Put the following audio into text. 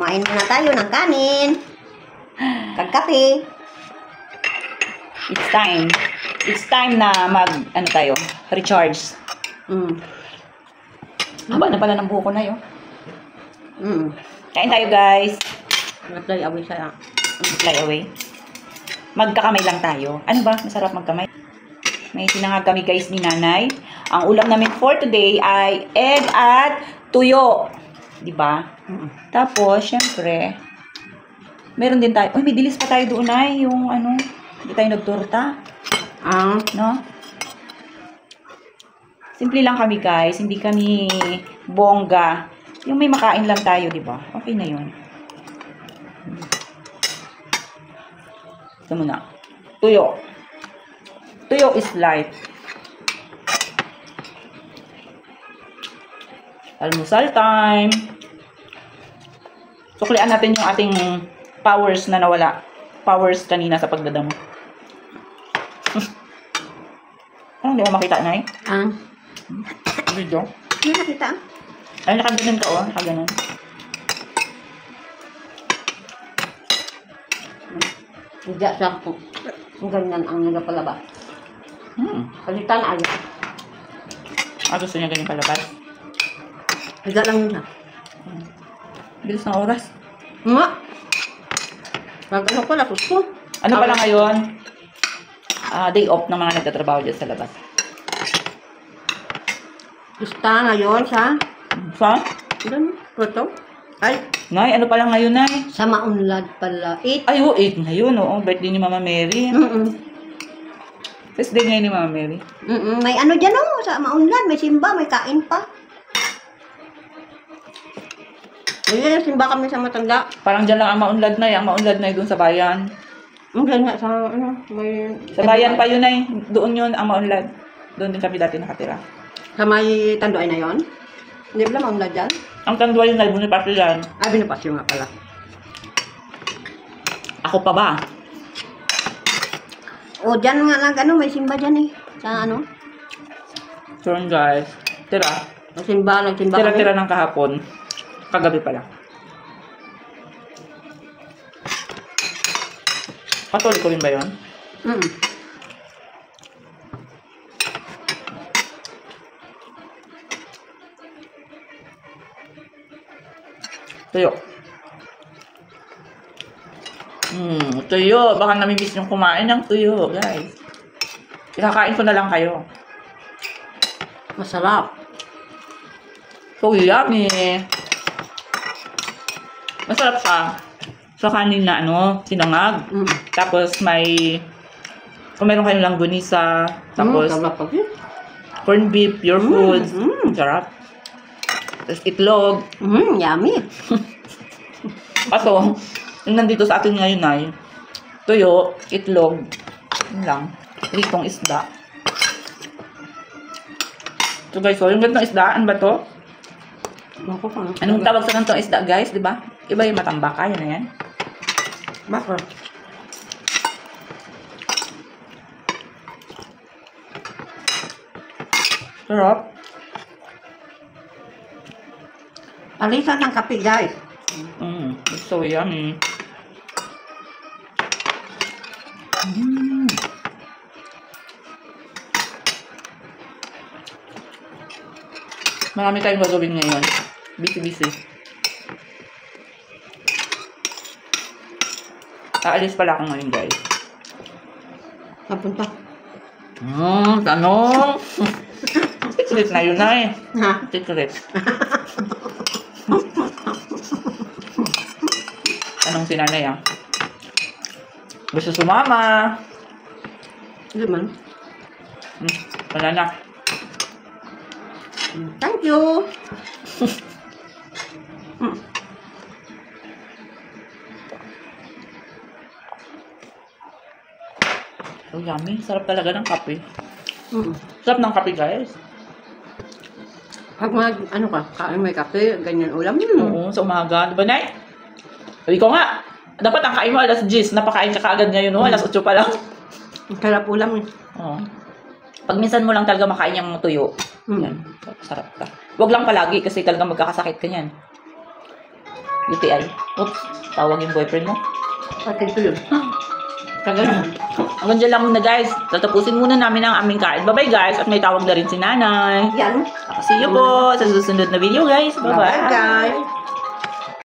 Kumain muna tayo ng kanin. Kagkape. It's time. It's time na ano tayo, recharge. Haba na pala ng buhok ko na yun. Kain tayo, guys. Fly away siya. Fly away. Magkakamay lang tayo. Ano ba? Masarap magkamay. May sinangag kami, guys, ni nanay. Ang ulam namin for today ay egg at tuyo. Diba? Tapos, syempre, meron din tayo. Uy, may dilis pa tayo doon ay. Yung ano, hindi tayo nagtorta. No? Simple lang kami, guys. Hindi kami bongga. Yung may makain lang tayo, diba? Okay na yun. Ito muna. Tuyo. Tuyo is life. Almusal time. Suklian natin yung ating powers na nawala. Powers kanina sa pagdadamo. Ano, hindi mo makita, Nay? Video? Hindi nakita. Ay, nakaganon ka, oh. Nakaganon. Hindi siya po. Ganyan ang nagapalabas. Palitan ayaw. Gusto niya ganyan palabas? Higa lang yun ha. Bilis ng oras. Nga. Pag-ano ko, lapos ko. Ano pala ngayon? Day off ng mga nagtatrabaho dyan sa labas. Pista ngayon sa... Sa? Doon, proto. Ay, Nay, ano pala ngayon, Nay? sa Maunlad pala. 8. Ay, 8 ngayon, oo. Birthday ni Mama Mary. First day ngayon ni Mama Mary. May ano dyan o, sa Maunlad. May simba, may kain pa. May simba kami sa matanda. Parang dyan lang ang maunlad, Nay. Ang maunlad, Nay, doon sa bayan. Diyan nga sa, ano, may... Sa bayan pa yun, Nay. Doon yun ang maunlad. Doon din kami dati nakatira. Sa may Tanduay na yon. Hindi ba Maunlad dyan? Ang Tanduay yun, Nay, Bonifacio yan. Ay, Bonifacio nga pala. Ako pa ba? O, dyan nga lang, ano, may simba dyan eh. Sa ano? So yun, guys. Tira. Nagsimba kami. Tira-tira ng kahapon. Kagabi pala. Patuloy ko rin ba yun? Tuyo. Tuyo. Baka namimiss yung kumain ng tuyo, guys. Ikakain ko na lang kayo. Masarap. So yummy. Masarap sa kanin na ano, sinangag. Tapos may, kung meron kayong langgunisa, tapos corned beef, pure food. Sarap. Tapos itlog. Yummy. Kaso, yung nandito sa atin ngayon ay tuyo, itlog, yun lang. Ritong isda. So guys, so yung ganitong isda, ano ba to? Anong tawag sa ganitong isda, guys? Diba? Iba yung matambaka, yun na yan. Bakit? Sarap. Alisan ng kape, guys. It's so yummy. Marami tayong gagawin ngayon. Busy-busy. Aalis pala ako ngayon, guys. Napunta. Tanong. Secret na yun na eh. Ha? Secret. Anong si nanay ah? Gusto sumama. Hindi man. Wala na. Thank you. So yummy. Sarap talaga ng kape. Sarap ng kape, guys. Pag ano ka, kain may kape, ganyan ulam. Oo, sa umaga. Diba, Nay? Sabi ko nga, dapat ang kain mo alas 10. Napakain ka kaagad ngayon, no? Alas 8 pa lang. Sarap ulam eh. Oo. Pag minsan mo lang talaga makain yung tuyo, yan, sarap ka. Huwag lang palagi kasi talaga magkakasakit ka niyan. UTI. Oops, tawag yung boyfriend mo. Pati ito yun. Kagano'n. Hanggang dyan lang muna guys. Tatapusin muna namin ang aming kain. Bye-bye guys. At may tawag na rin si nanay. Yan. See you po sa susunod na video guys. Bye Bye-bye. guys.